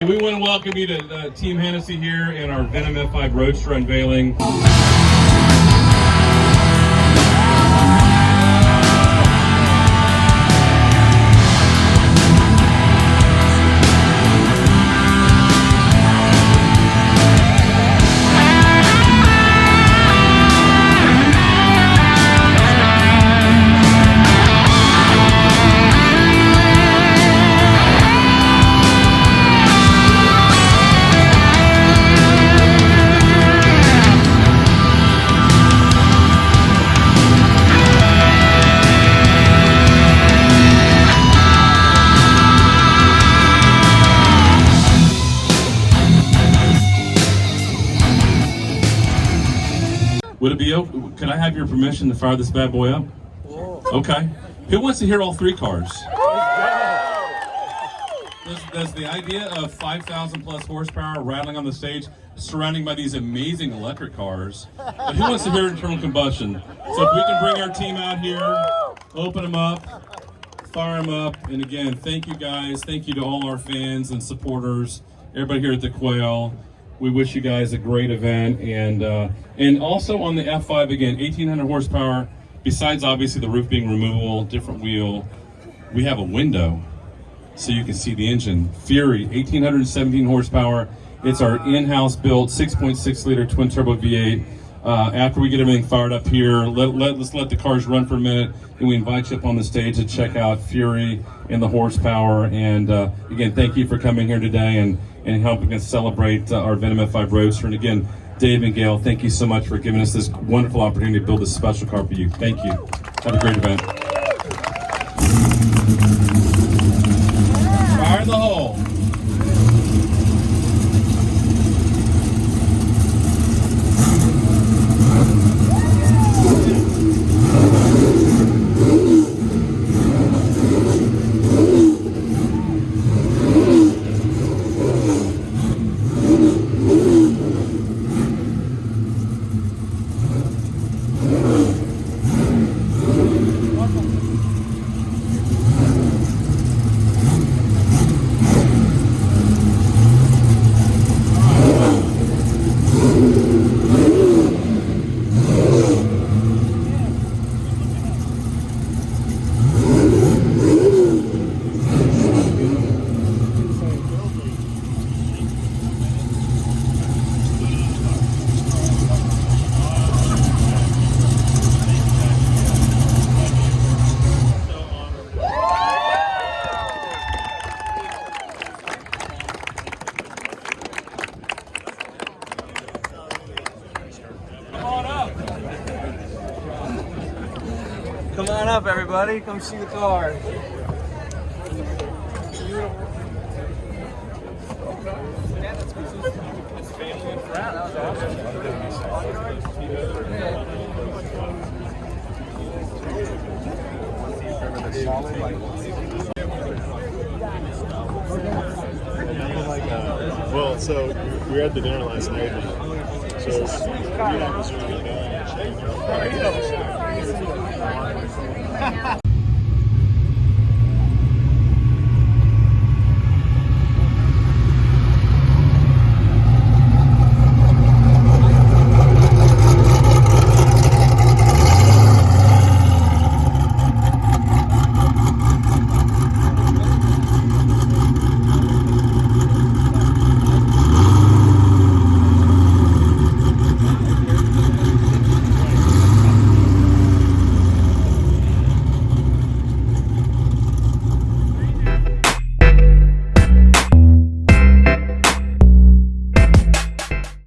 We want to welcome you to Team Hennessey here in our Venom F5 Roadster unveiling. Would it be open? Could I have your permission to fire this bad boy up? Okay. Who wants to hear all three cars? Does the idea of 5,000 plus horsepower rattling on the stage, surrounding by these amazing electric cars, but who wants to hear internal combustion? So if we can bring our team out here, open them up, fire them up, and again, thank you guys. Thank you to all our fans and supporters, everybody here at the Quail. We wish you guys a great event, and also on the F5 again, 1,800 horsepower. Besides obviously the roof being removable, different wheel, we have a window so you can see the engine. Fury, 1,817 horsepower. It's our in-house built 6.6 liter twin turbo V8. After we get everything fired up here, let's let the cars run for a minute, and we invite you up on the stage to check out Fury and the horsepower. And again, thank you for coming here today and helping us celebrate our Venom F5 Roadster. And again, Dave and Gail, thank you so much for giving us this wonderful opportunity to build this special car for you. Thank you. Have a great event. Fire in the hole. Come on up, everybody. Come see the car. Well, so we were at the dinner last night. So